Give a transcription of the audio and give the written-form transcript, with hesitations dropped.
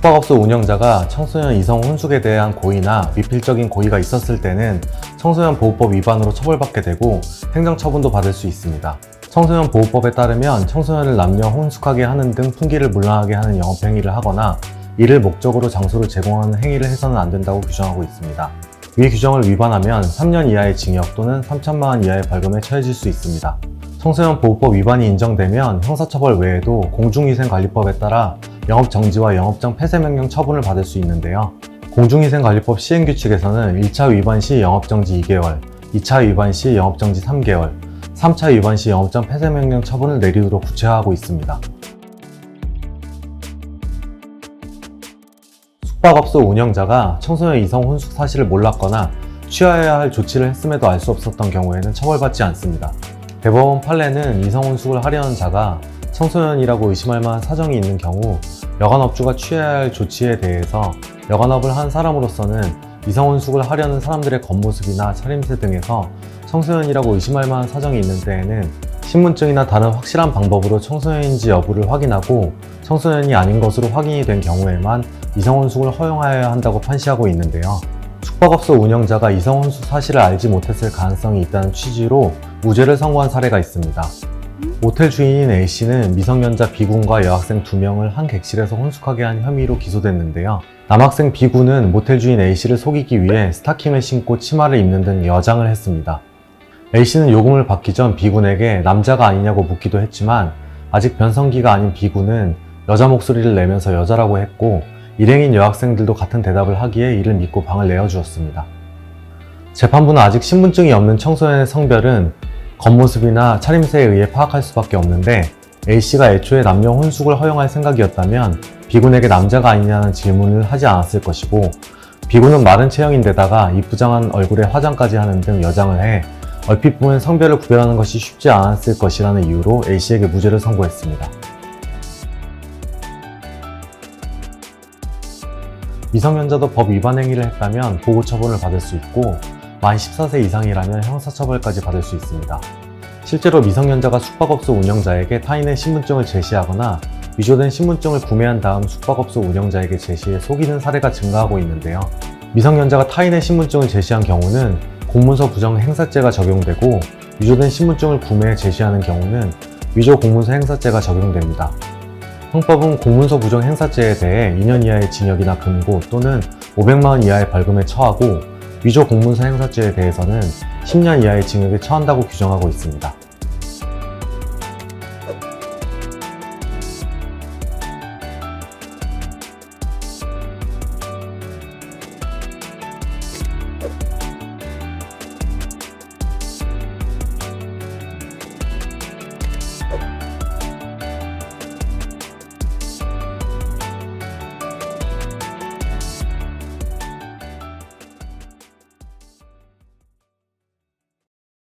숙박업소 운영자가 청소년 이성 혼숙에 대한 고의나 미필적인 고의가 있었을 때는 청소년 보호법 위반으로 처벌받게 되고 행정처분도 받을 수 있습니다. 청소년 보호법에 따르면 청소년을 남녀 혼숙하게 하는 등 풍기를 문란하게 하는 영업행위를 하거나 이를 목적으로 장소를 제공하는 행위를 해서는 안 된다고 규정하고 있습니다. 위 규정을 위반하면 3년 이하의 징역 또는 3천만 원 이하의 벌금에 처해질 수 있습니다. 청소년 보호법 위반이 인정되면 형사처벌 외에도 공중위생관리법에 따라 영업정지와 영업장 폐쇄명령 처분을 받을 수 있는데요. 공중위생관리법 시행규칙에서는 1차 위반 시 영업정지 2개월, 2차 위반 시 영업정지 3개월, 3차 위반 시 영업장 폐쇄명령 처분을 내리도록 구체화하고 있습니다. 숙박업소 운영자가 청소년 이성 혼숙 사실을 몰랐거나 취하여야 할 조치를 했음에도 알 수 없었던 경우에는 처벌받지 않습니다. 대법원 판례는 이성 혼숙을 하려는 자가 청소년이라고 의심할 만한 사정이 있는 경우 여관업주가 취해야 할 조치에 대해서 여관업을 한 사람으로서는 이성 혼숙을 하려는 사람들의 겉모습이나 차림새 등에서 청소년이라고 의심할 만한 사정이 있는 때에는 신분증이나 다른 확실한 방법으로 청소년인지 여부를 확인하고 청소년이 아닌 것으로 확인이 된 경우에만 이성 혼숙을 허용하여야 한다고 판시하고 있는데요. 숙박업소 운영자가 이성 혼숙 사실을 알지 못했을 가능성이 있다는 취지로 무죄를 선고한 사례가 있습니다. 모텔 주인인 A씨는 미성년자 B군과 여학생 2명을 한 객실에서 혼숙하게 한 혐의로 기소됐는데요. 남학생 B군은 모텔 주인 A씨를 속이기 위해 스타킹을 신고 치마를 입는 등 여장을 했습니다. A씨는 요금을 받기 전 B군에게 남자가 아니냐고 묻기도 했지만 아직 변성기가 아닌 B군은 여자 목소리를 내면서 여자라고 했고 일행인 여학생들도 같은 대답을 하기에 이를 믿고 방을 내어주었습니다. 재판부는 아직 신분증이 없는 청소년의 성별은 겉모습이나 차림새에 의해 파악할 수밖에 없는데 A씨가 애초에 남녀 혼숙을 허용할 생각이었다면 B군에게 남자가 아니냐는 질문을 하지 않았을 것이고 B군은 마른 체형인데다가 이쁘장한 얼굴에 화장까지 하는 등 여장을 해 얼핏 보면 성별을 구별하는 것이 쉽지 않았을 것이라는 이유로 A씨에게 무죄를 선고했습니다. 미성년자도 법 위반 행위를 했다면 보고 처분을 받을 수 있고 만 14세 이상이라면 형사처벌까지 받을 수 있습니다. 실제로 미성년자가 숙박업소 운영자에게 타인의 신분증을 제시하거나 위조된 신분증을 구매한 다음 숙박업소 운영자에게 제시해 속이는 사례가 증가하고 있는데요. 미성년자가 타인의 신분증을 제시한 경우는 공문서 부정 행사죄가 적용되고 위조된 신분증을 구매해 제시하는 경우는 위조 공문서 행사죄가 적용됩니다. 형법은 공문서 부정 행사죄에 대해 2년 이하의 징역이나 금고 또는 500만 원 이하의 벌금에 처하고 위조 공문서 행사죄에 대해서는 10년 이하의 징역에 처한다고 규정하고 있습니다.